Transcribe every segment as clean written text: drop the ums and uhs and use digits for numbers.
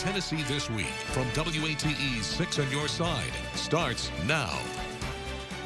Tennessee This Week from WATE's 6 on Your Side starts now.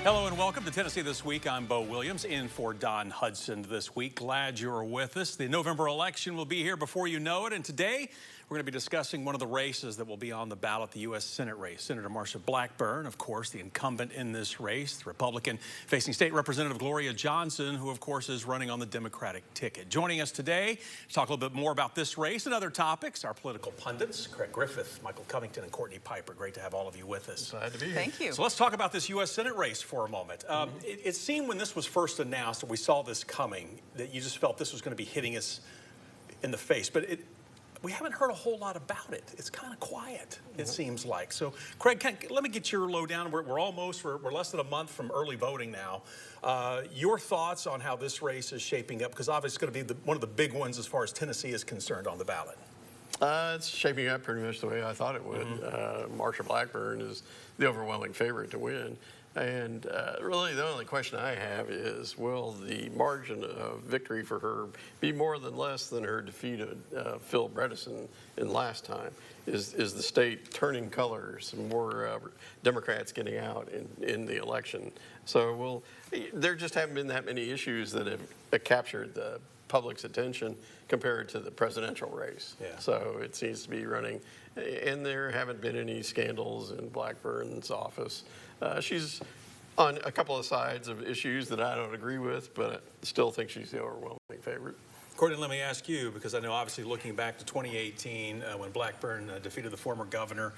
Hello and welcome to Tennessee This Week. I'm Bo Williams, in for Don Hudson this week. Glad you're with us. The November election will be here before you know it, and today we're going to be discussing one of the races that will be on the ballot, the U.S. Senate race. Senator Marsha Blackburn, of course, the incumbent in this race, the Republican facing State Representative Gloria Johnson, who, of course, is running on the Democratic ticket. Joining us today to talk a little bit more about this race and other topics, our political pundits, Craig Griffith, Michael Covington, and Courtney Piper. Great to have all of you with us. Glad to be here. Thank you. So let's talk about this U.S. Senate race for a moment. It seemed when this was first announced and we saw this coming that you just felt this was going to be hitting us in the face. But we haven't heard a whole lot about it. It's kind of quiet, it seems like. So, Craig, let me get your lowdown. We're less than a month from early voting now. Your thoughts on how this race is shaping up, because obviously it's going to be one of the big ones as far as Tennessee is concerned on the ballot. It's shaping up pretty much the way I thought it would. Marsha Blackburn is the overwhelming favorite to win. And really the only question I have is, will the margin of victory for her be more than less than her defeat of Phil Bredesen in last time? Is the state turning colors, more Democrats getting out in the election? So there just haven't been that many issues that have captured the public's attention compared to the presidential race. Yeah. So it seems to be running, and there haven't been any scandals in Blackburn's office. She's on a couple of sides of issues that I don't agree with, but I still think she's the overwhelming favorite. Courtney, let me ask you, because I know obviously looking back to 2018 when Blackburn defeated the former governor,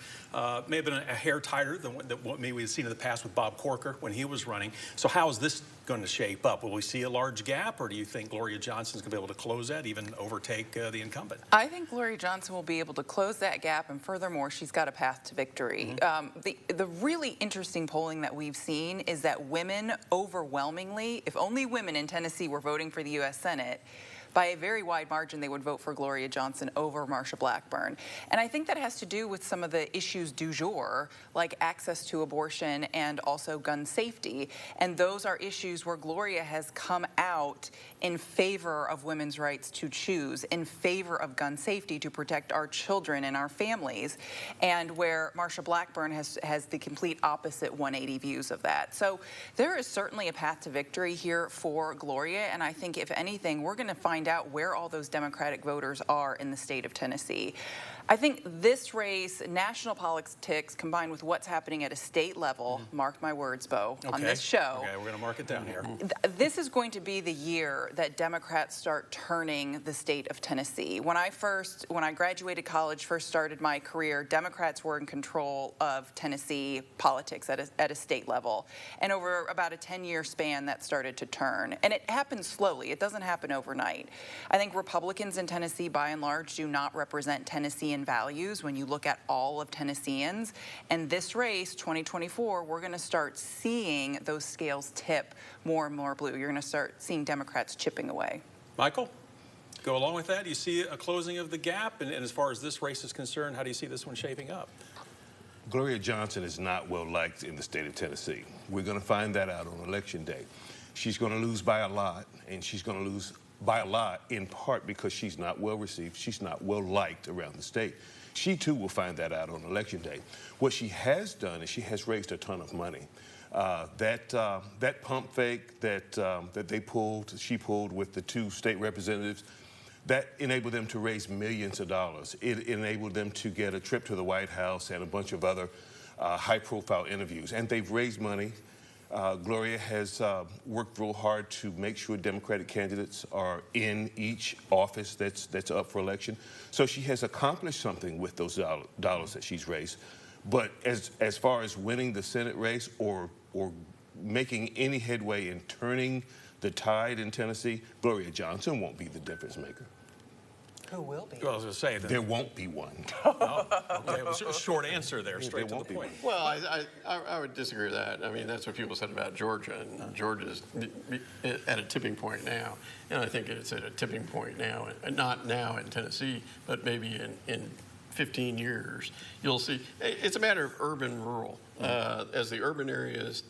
may have been a hair tighter than what maybe we've seen in the past with Bob Corker when he was running. So how is this going to shape up? Will we see a large gap, or do you think Gloria Johnson's going to be able to close that, even overtake the incumbent? I think Gloria Johnson will be able to close that gap, and furthermore, she's got a path to victory. The really interesting polling that we've seen is that women overwhelmingly, if only women in Tennessee were voting for the U.S. Senate, by a very wide margin, they would vote for Gloria Johnson over Marsha Blackburn. And I think that has to do with some of the issues du jour, like access to abortion and also gun safety. And those are issues where Gloria has come out in favor of women's rights to choose, in favor of gun safety to protect our children and our families, and where Marsha Blackburn has the complete opposite 180 views of that. So there is certainly a path to victory here for Gloria, and I think if anything, we're going to find out where all those Democratic voters are in the state of Tennessee. I think this race, national politics, combined with what's happening at a state level, mark my words, Bo, on this show. Okay, we're going to mark it down here. This is going to be the year that Democrats start turning the state of Tennessee. When I graduated college, first started my career, Democrats were in control of Tennessee politics at a state level. And over about a 10-year span, that started to turn. And it happens slowly. It doesn't happen overnight. I think Republicans in Tennessee, by and large, do not represent Tennessean values when you look at all of Tennesseans. And this race, 2024, we're going to start seeing those scales tip more and more blue. You're going to start seeing Democrats chipping away. Michael, go along with that. Do you see a closing of the gap? And as far as this race is concerned, how do you see this one shaping up? Gloria Johnson is not well liked in the state of Tennessee. We're going to find that out on Election Day. She's going to lose by a lot, and she's going to lose by a lot in part because she's not well received, she's not well liked around the state. She too will find that out on Election Day. What she has done is she has raised a ton of money. That pump fake that she pulled with the two state representatives, that enabled them to raise millions of dollars. It enabled them to get a trip to the White House and a bunch of other high-profile interviews, and they've raised money. Gloria has worked real hard to make sure Democratic candidates are in each office that's up for election. So she has accomplished something with those dollars that she's raised. But as far as winning the Senate race or making any headway in turning the tide in Tennessee, Gloria Johnson won't be the difference maker. Who will be? Well, I was going to say that there won't be one. Oh, okay, it was a short answer there, straight to the point. Well, I would disagree with that. I mean, that's what people said about Georgia, and Georgia's at a tipping point now. And I think it's at a tipping point now, and not now in Tennessee, but maybe in 15 years, you'll see it's a matter of urban rural. As the urban areas,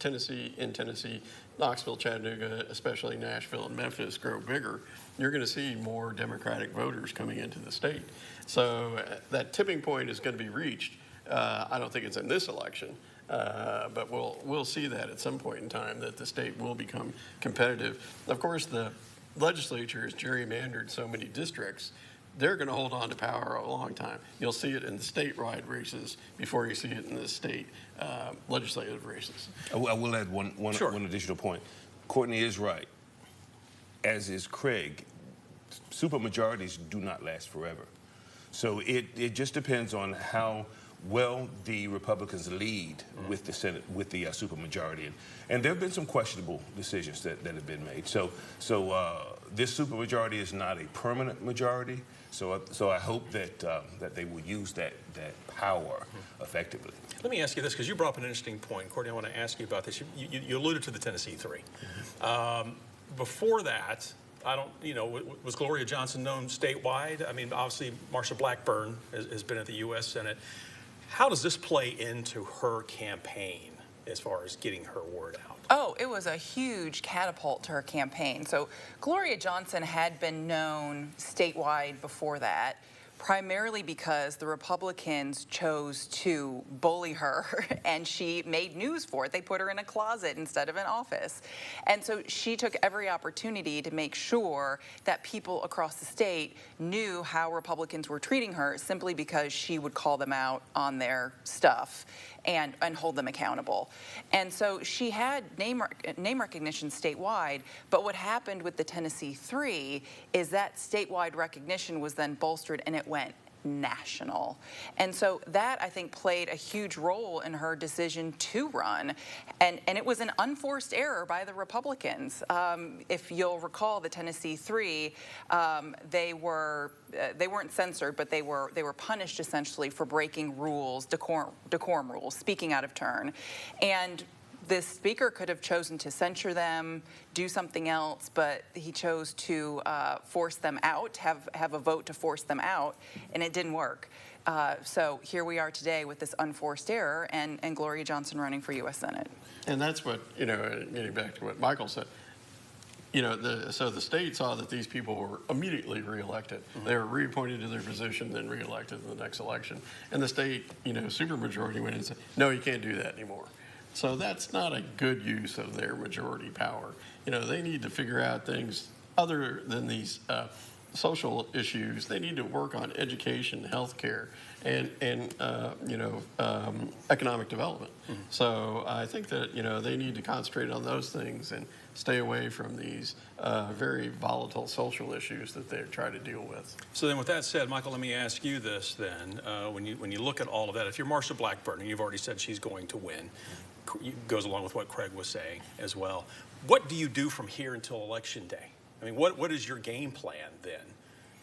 in Tennessee, Knoxville, Chattanooga, especially Nashville and Memphis grow bigger, you're going to see more Democratic voters coming into the state. So that tipping point is going to be reached. I don't think it's in this election, but we'll see that at some point in time, that the state will become competitive. Of course, the legislature has gerrymandered so many districts. They're going to hold on to power a long time. You'll see it in the statewide races before you see it in the state legislative races. I will add one additional point. Courtney is right, as is Craig. Supermajorities do not last forever. So it just depends on how well the Republicans lead with the Senate, with the supermajority. And there have been some questionable decisions that have been made. So this supermajority is not a permanent majority. So I hope that that they will use that power effectively. Let me ask you this, because you brought up an interesting point. Courtney, I want to ask you about this. You alluded to the Tennessee 3. Before that, was Gloria Johnson known statewide? I mean, obviously, Marsha Blackburn has been at the U.S. Senate. How does this play into her campaign as far as getting her word out? Oh, it was a huge catapult to her campaign. So Gloria Johnson had been known statewide before that, primarily because the Republicans chose to bully her, and she made news for it. They put her in a closet instead of an office. And so she took every opportunity to make sure that people across the state knew how Republicans were treating her, simply because she would call them out on their stuff and hold them accountable. And so she had name recognition statewide, but what happened with the Tennessee 3 is that statewide recognition was then bolstered, and it went national. And so that, I think, played a huge role in her decision to run. And it was an unforced error by the Republicans. If you'll recall, the Tennessee 3, they weren't censored, but they were punished essentially for breaking rules, decorum rules, speaking out of turn. And the speaker could have chosen to censure them, do something else, but he chose to force them out, have a vote to force them out, and it didn't work. So here we are today with this unforced error, and Gloria Johnson running for U.S. Senate. And that's what, getting back to what Michael said, so the state saw that these people were immediately reelected. They were reappointed to their position, then reelected in the next election. And the state, supermajority went in and said, no, you can't do that anymore. So that's not a good use of their majority power. They need to figure out things other than these social issues. They need to work on education, health care, and economic development. So I think that, they need to concentrate on those things and stay away from these very volatile social issues that they're trying to deal with. So then with that said, Michael, let me ask you this then. When you look at all of that, if you're Marsha Blackburn, and you've already said she's going to win, goes along with what Craig was saying as well, what do you do from here until Election Day? I mean, what is your game plan then?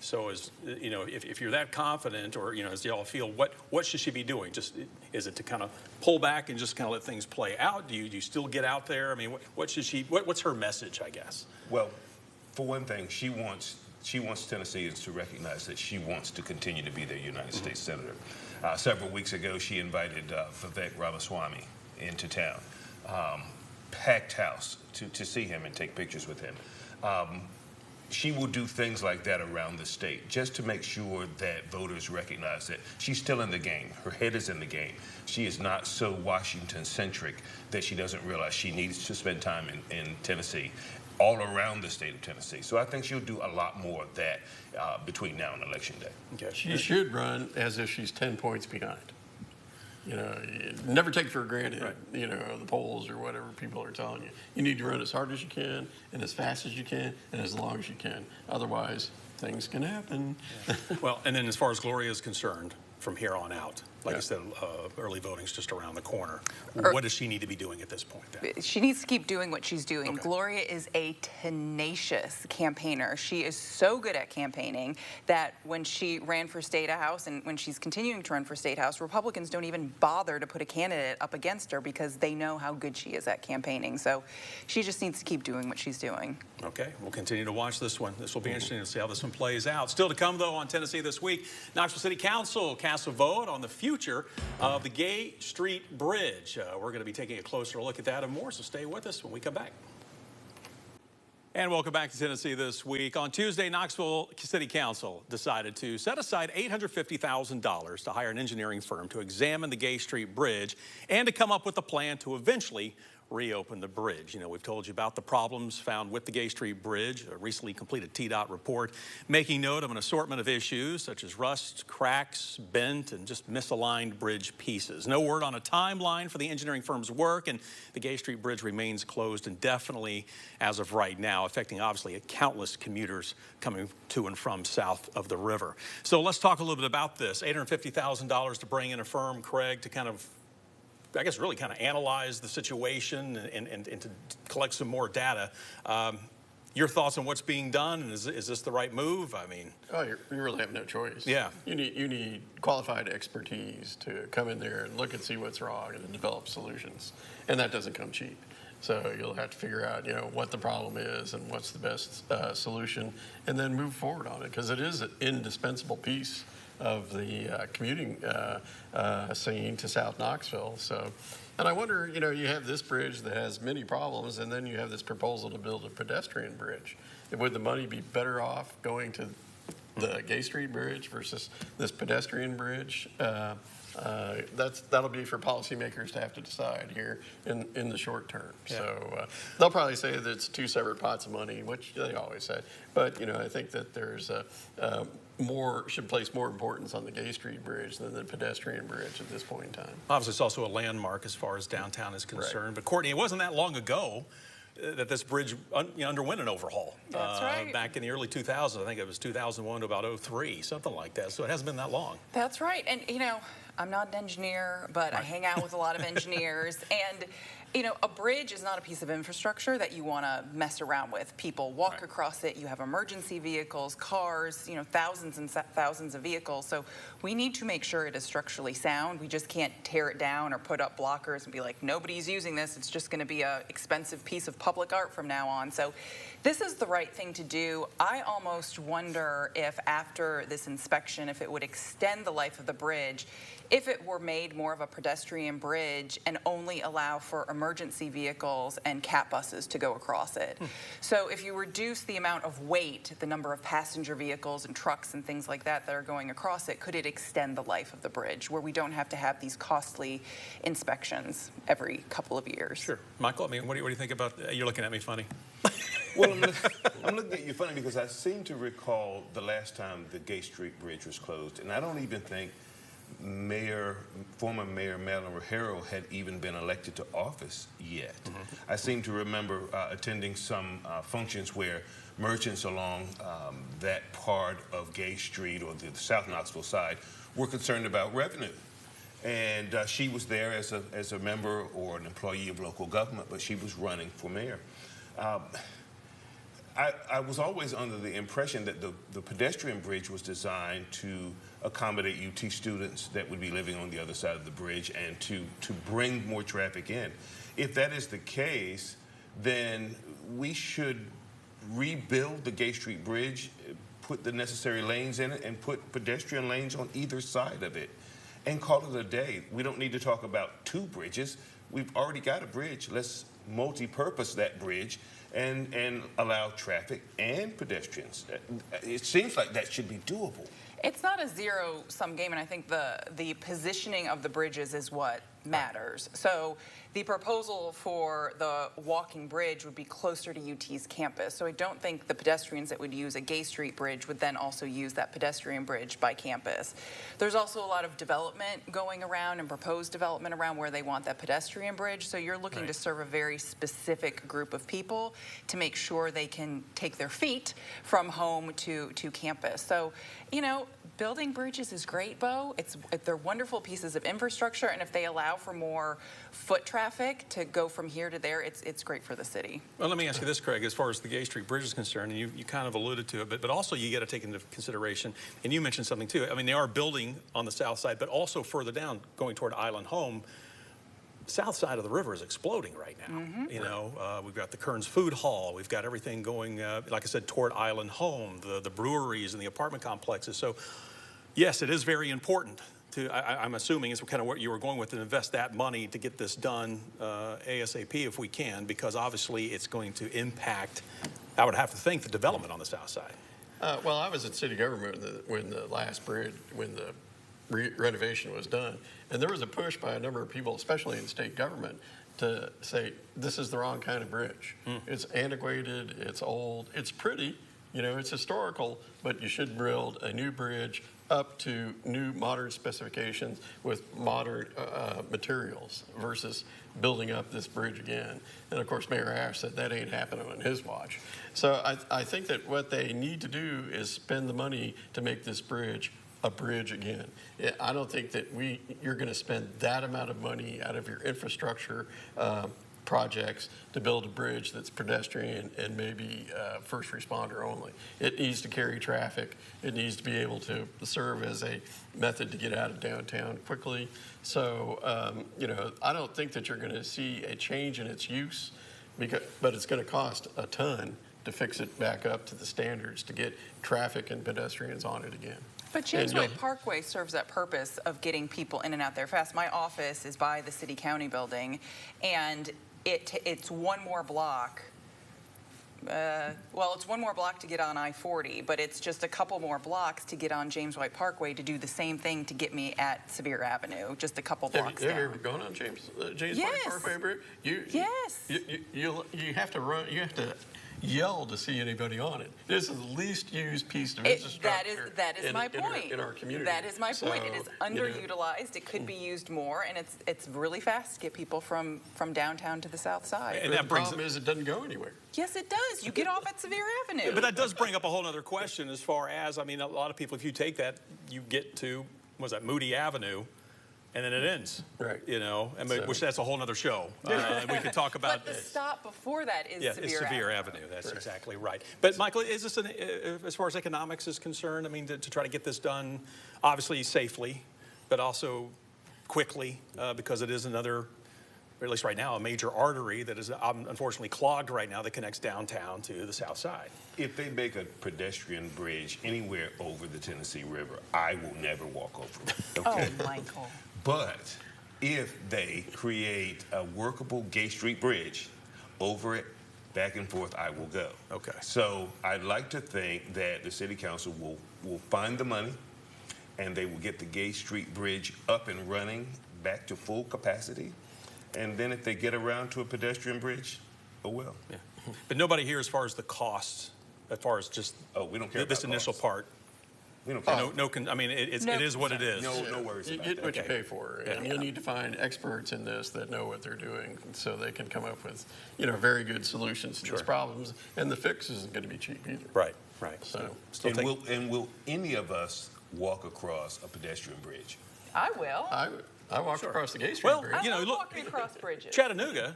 So if you're that confident, or as y'all feel, what should she be doing? Is it to kind of pull back and just kind of let things play out? Do you still get out there? I mean, what's her message, I guess? Well, for one thing, she wants Tennesseans to recognize that she wants to continue to be their United States Senator. Several weeks ago, she invited Vivek Ramaswamy into town, packed house to see him and take pictures with him. She will do things like that around the state just to make sure that voters recognize that she's still in the game. Her head is in the game. She is not so Washington-centric that she doesn't realize she needs to spend time in Tennessee, all around the state of Tennessee. So I think she'll do a lot more of that between now and Election Day. Okay. She should run as if she's 10 points behind. Never take for granted, the polls or whatever people are telling you. You need to run as hard as you can, and as fast as you can, and as long as you can. Otherwise, things can happen. Well, and then as far as Gloria is concerned, from here on out, Like I said, early voting's just around the corner. What does she need to be doing at this point then? She needs to keep doing what she's doing. Okay. Gloria is a tenacious campaigner. She is so good at campaigning that when she ran for State House and when she's continuing to run for State House, Republicans don't even bother to put a candidate up against her because they know how good she is at campaigning. So she just needs to keep doing what she's doing. Okay, we'll continue to watch this one. This will be interesting to see how this one plays out. Still to come, though, on Tennessee This Week, Knoxville City Council casts a vote on the future of the Gay Street Bridge. We're going to be taking a closer look at that and more, so stay with us when we come back. And welcome back to Tennessee This Week. On Tuesday, Knoxville City Council decided to set aside $850,000 to hire an engineering firm to examine the Gay Street Bridge and to come up with a plan to eventually reopen the bridge. You know, we've told you about the problems found with the Gay Street Bridge, a recently completed TDOT report, making note of an assortment of issues such as rust, cracks, bent, and just misaligned bridge pieces. No word on a timeline for the engineering firm's work, and the Gay Street Bridge remains closed indefinitely as of right now, affecting obviously countless commuters coming to and from south of the river. So let's talk a little bit about this. $850,000 to bring in a firm, Craig, to kind of, I guess, really kind of analyze the situation and to collect some more data. Your thoughts on what's being done, and is this the right move? I mean, you really have no choice. Yeah. You need qualified expertise to come in there and look and see what's wrong and develop solutions, and that doesn't come cheap. So you'll have to figure out, what the problem is and what's the best solution, and then move forward on it, because it is an indispensable piece of the commuting scene to South Knoxville. So, and I wonder, you have this bridge that has many problems, and then you have this proposal to build a pedestrian bridge. Would the money be better off going to the Gay Street Bridge versus this pedestrian bridge? That'll be for policymakers to have to decide here in the short term. Yeah. So they'll probably say that it's two separate pots of money, which they always say. But I think that there's should place more importance on the Gay Street Bridge than the pedestrian bridge at this point in time. Obviously, it's also a landmark as far as downtown is concerned. Right. But Courtney, it wasn't that long ago that this bridge underwent an overhaul. That's right. Back in the early 2000s, I think it was 2001 to about 03, something like that. So it hasn't been that long. That's right. And, I'm not an engineer, but I hang out with a lot of engineers. And, a bridge is not a piece of infrastructure that you want to mess around with. People walk across it. You have emergency vehicles, cars, thousands and thousands of vehicles. So we need to make sure it is structurally sound. We just can't tear it down or put up blockers and be like, nobody's using this. It's just going to be an expensive piece of public art from now on. So this is the right thing to do. I almost wonder if after this inspection, if it would extend the life of the bridge, if it were made more of a pedestrian bridge and only allow for emergency vehicles and cat buses to go across it. So if you reduce the amount of weight, the number of passenger vehicles and trucks and things like that that are going across it, could it extend the life of the bridge where we don't have to have these costly inspections every couple of years? Sure. Michael, I mean, what do you think about, you're looking at me funny. Well, I'm looking at you funny because I seem to recall the last time the Gay Street Bridge was closed, and I don't even think former Mayor Madeline Rogero had even been elected to office yet. I seem to remember attending some functions where merchants along that part of Gay Street or the South Knoxville side were concerned about revenue. And she was there as a member or an employee of local government, but she was running for mayor. I was always under the impression that the pedestrian bridge was designed to accommodate UT students that would be living on the other side of the bridge and to bring more traffic in. If that is the case, then we should rebuild the Gay Street Bridge, put the necessary lanes in it, and put pedestrian lanes on either side of it, and call it a day. We don't need to talk about two bridges. We've already got a bridge. Let's multi-purpose that bridge and allow traffic and pedestrians. It seems like that should be doable. It's not a zero-sum game, and I think the positioning of the bridges is what matters. So the proposal for the walking bridge would be closer to UT's campus. So I don't think the pedestrians that would use a Gay Street bridge would then also use that pedestrian bridge by campus. There's also a lot of development going around and proposed development around where they want that pedestrian bridge. So you're looking to serve a very specific group of people to make sure they can take their feet from home to campus. So, you know, building bridges is great, Bo. They're wonderful pieces of infrastructure, and if they allow for more foot traffic to go from here to there, it's great for the city. Well, let me ask you this, Craig, as far as the Gay Street Bridge is concerned, and you kind of alluded to it, but also you got to take into consideration, and you mentioned something too. I mean, they are building on the south side, but also further down, going toward Island Home. South side of the river is exploding right now. You know, we've got the Kearns Food Hall. We've got everything going, like I said, toward Island Home, the breweries and the apartment complexes. So, yes, it is very important to, I'm assuming is kind of what you were going with, to invest that money to get this done ASAP if we can, because obviously it's going to impact, I would have to think, the development on the south side. Well, I was at city government when the last bridge, when the renovation was done, and there was a push by a number of people, especially in state government, to say this is the wrong kind of bridge. It's antiquated, it's old, it's pretty, you know, it's historical, but you should build a new bridge up to new modern specifications with modern materials versus building up this bridge again. And of course, Mayor Ash said that ain't happening on his watch. So I think that what they need to do is spend the money to make this bridge a bridge again. I don't think that you're going to spend that amount of money out of your infrastructure projects to build a bridge that's pedestrian and maybe first responder only. It needs to carry traffic. It needs to be able to serve as a method to get out of downtown quickly. So, you know, I don't think that you're going to see a change in its use, but it's going to cost a ton to fix it back up to the standards to get traffic and pedestrians on it again. But James White Parkway serves that purpose of getting people in and out there fast. My office is by the city county building, and it's one more block. Well, it's one more block to get on I-40, but it's just a couple more blocks to get on James White Parkway to do the same thing to get me at Sevier Avenue, just a couple blocks down. Have you ever gone on James White Parkway Bridge? Yes. You have to run. You have to yell to see anybody on it. This is the least used piece of infrastructure that is my point. In our community. That is my point. It is underutilized. It could be used more, and it's really fast to get people from downtown to the south side. And the problem is it doesn't go anywhere. Yes, it does. You get off at Sevier Avenue. But that does bring up a whole other question as far as, I mean, a lot of people, if you take that, you get to, what was that, Moody Avenue, and then it ends. Right. You know, and which that's a whole other show. We could talk about. But the stop before that is Sevier Avenue. That's exactly right. But Michael, is this as far as economics is concerned? I mean, to try to get this done, obviously safely, but also quickly, because it is another, or at least right now, a major artery that is unfortunately clogged right now that connects downtown to the south side. If they make a pedestrian bridge anywhere over the Tennessee River, I will never walk over it. Okay? Oh, Michael. But if they create a workable Gay Street Bridge over it, back and forth, I will go. Okay. So I'd like to think that the City Council will find the money, and they will get the Gay Street Bridge up and running back to full capacity. And then if they get around to a pedestrian bridge, oh well. Yeah. But nobody here, as far as the costs, as far as just we don't care this about initial costs. part. We don't care. I mean, it is what it is. No worries You about get that. what you pay for, and you need to find experts in this that know what they're doing, so they can come up with, you know, very good solutions to these problems. And the fix isn't going to be cheap either. Right. Right. So, Will any of us walk across a pedestrian bridge? I will. I walked across the Gay Street Bridge. You know, look, walking across bridges. Chattanooga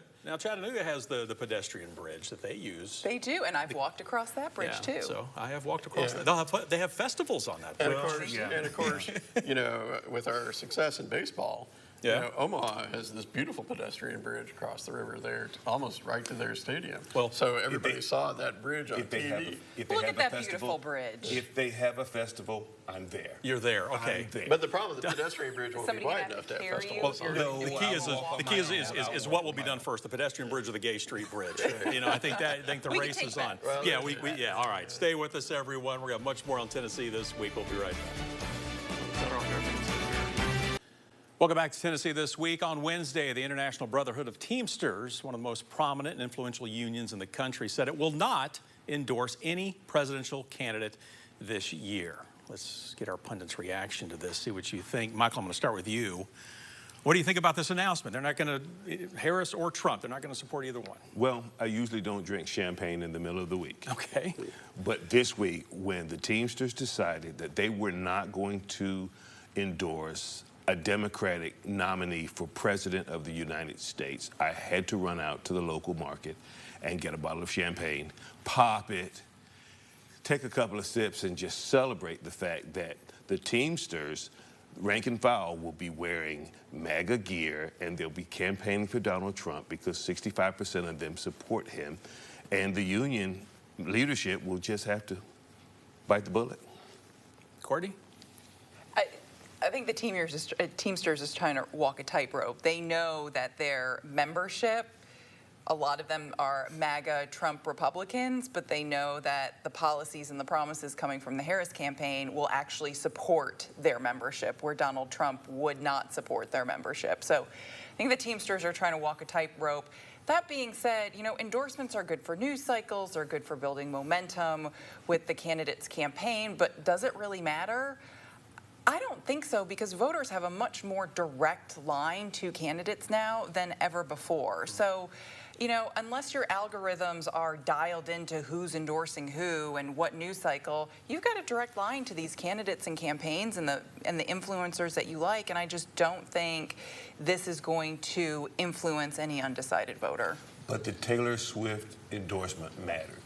has the pedestrian bridge that they use. They do, and I've walked across that bridge too. So I have walked across that. They have festivals on that bridge. And of course, you know, with our success in baseball, you know, Omaha has this beautiful pedestrian bridge across the river there, almost right to their stadium. Well, so everybody saw that bridge on TV. Look at that beautiful bridge. If they have a festival, I'm there. You're there, okay. I'm there. But the problem with the pedestrian bridge won't be wide enough to have festivals. Well, the key is what will be done first: the pedestrian bridge or the Gay Street Bridge. You know, I think the race is on. Well, yeah. All right, stay with us, everyone. We're gonna have much more on Tennessee this week. We'll be right back. Welcome back to Tennessee This Week. On Wednesday, the International Brotherhood of Teamsters, one of the most prominent and influential unions in the country, said it will not endorse any presidential candidate this year. Let's get our pundits' reaction to this, see what you think. Michael, I'm going to start with you. What do you think about this announcement? They're not going to, Harris or Trump, they're not going to support either one. Well, I usually don't drink champagne in the middle of the week. Okay. But this week, when the Teamsters decided that they were not going to endorse a Democratic nominee for President of the United States, I had to run out to the local market and get a bottle of champagne, pop it, take a couple of sips, and just celebrate the fact that the Teamsters, rank and file, will be wearing MAGA gear, and they'll be campaigning for Donald Trump because 65% of them support him, and the union leadership will just have to bite the bullet. Courtney? I think the Teamsters is trying to walk a tightrope. They know that their membership, a lot of them are MAGA Trump Republicans, but they know that the policies and the promises coming from the Harris campaign will actually support their membership, where Donald Trump would not support their membership. So I think the Teamsters are trying to walk a tightrope. That being said, you know, endorsements are good for news cycles, they're good for building momentum with the candidate's campaign, but does it really matter? I don't think so, because voters have a much more direct line to candidates now than ever before. So, you know, unless your algorithms are dialed into who's endorsing who and what news cycle, you've got a direct line to these candidates and campaigns and the influencers that you like, and I just don't think this is going to influence any undecided voter. But the Taylor Swift endorsement mattered.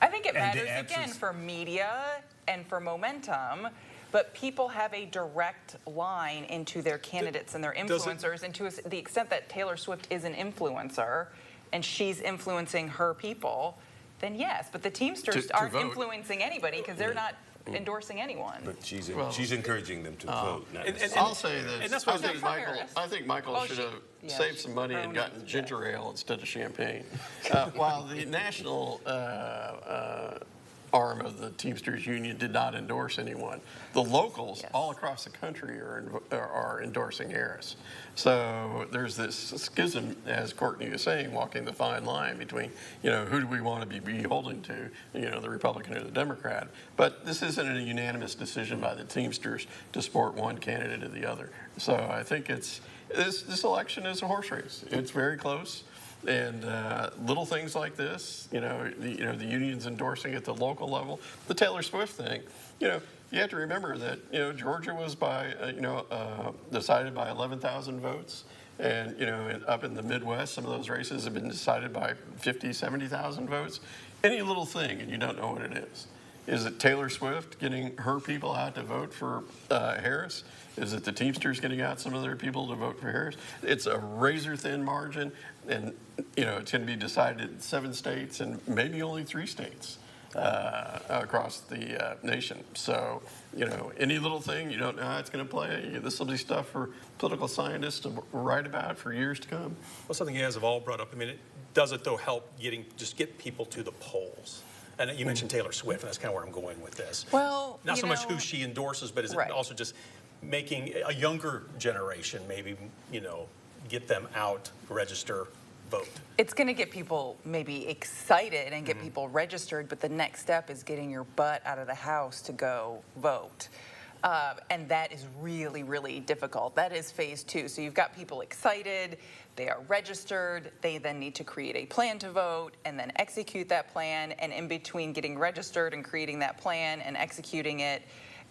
I think it matters, again, for media and for momentum. But people have a direct line into their candidates and their influencers, and to the extent that Taylor Swift is an influencer and she's influencing her people, then yes. But the Teamsters aren't influencing anybody because they're not endorsing anyone. But she's encouraging them to vote. I'll say this. And that's what I think Michael should have saved some money and gotten ginger ale instead of champagne. While the national arm of the Teamsters Union did not endorse anyone, the locals all across the country are endorsing Harris. So there's this schism, as Courtney was saying, walking the fine line between, you know, who do we want to be beholden to, you know, the Republican or the Democrat. But this isn't a unanimous decision by the Teamsters to support one candidate or the other. So I think this election is a horse race. It's very close. And little things like this, the union's endorsing at the local level. The Taylor Swift thing, you have to remember that, Georgia was decided by 11,000 votes. And, up in the Midwest, some of those races have been decided by 50, 70,000 votes. Any little thing, and you don't know what it is. Is it Taylor Swift getting her people out to vote for Harris? Is it the Teamsters getting out some of their people to vote for Harris? It's a razor-thin margin, and it's going to be decided in 7 states and maybe only 3 states across the nation. So, any little thing, you don't know how it's going to play. This will be stuff for political scientists to write about for years to come. Well, something you guys have all brought up. I mean, does it though help get people to the polls? And you mentioned Taylor Swift, and that's kind of where I'm going with this. Well, not so much who she endorses, but is it also just making a younger generation maybe, get them out, register, vote? It's going to get people maybe excited and get people registered, but the next step is getting your butt out of the house to go vote. And that is really, really difficult. That is phase 2. So you've got people excited, they are registered, they then need to create a plan to vote and then execute that plan. And in between getting registered and creating that plan and executing it,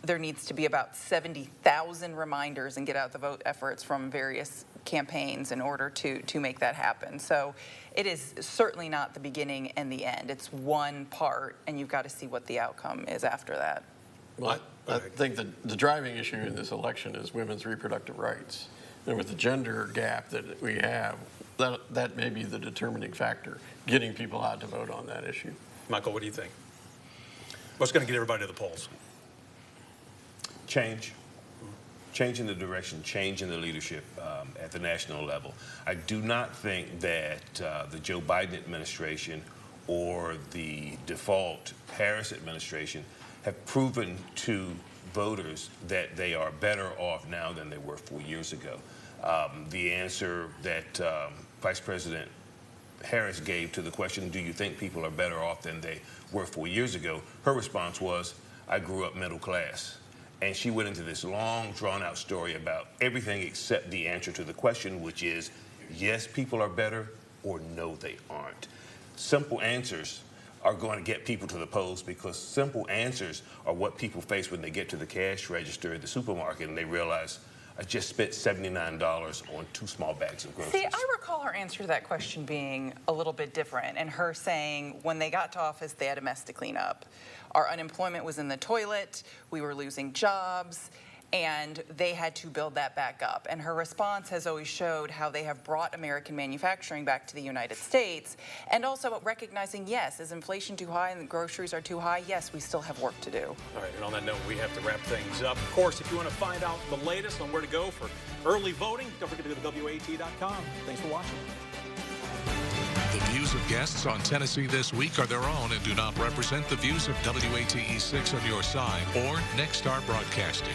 there needs to be about 70,000 reminders and get out the vote efforts from various campaigns in order to make that happen. So it is certainly not the beginning and the end. It's one part, and you've got to see what the outcome is after that. Well, I think the driving issue in this election is women's reproductive rights. And with the gender gap that we have, that may be the determining factor, getting people out to vote on that issue. Michael, what do you think? What's going to get everybody to the polls? Change in the direction, change in the leadership at the national level. I do not think that the Joe Biden administration or the default Harris administration have proven to voters that they are better off now than they were 4 years ago. The answer that Vice President Harris gave to the question, do you think people are better off than they were 4 years ago? Her response was, I grew up middle class. And she went into this long, drawn-out story about everything except the answer to the question, which is, yes, people are better, or no, they aren't. Simple answers are going to get people to the polls because simple answers are what people face when they get to the cash register at the supermarket and they realize, I just spent $79 on 2 small bags of groceries. See, I recall her answer to that question being a little bit different, and her saying when they got to office, they had a mess to clean up. Our unemployment was in the toilet, we were losing jobs, and they had to build that back up. And her response has always showed how they have brought American manufacturing back to the United States, and also recognizing, yes, is inflation too high and the groceries are too high? Yes, we still have work to do. All right, and on that note, we have to wrap things up. Of course, if you want to find out the latest on where to go for early voting, don't forget to go to WATE.com. Thanks for watching. The views of guests on Tennessee This Week are their own and do not represent the views of WATE 6 on your side or Next Star Broadcasting.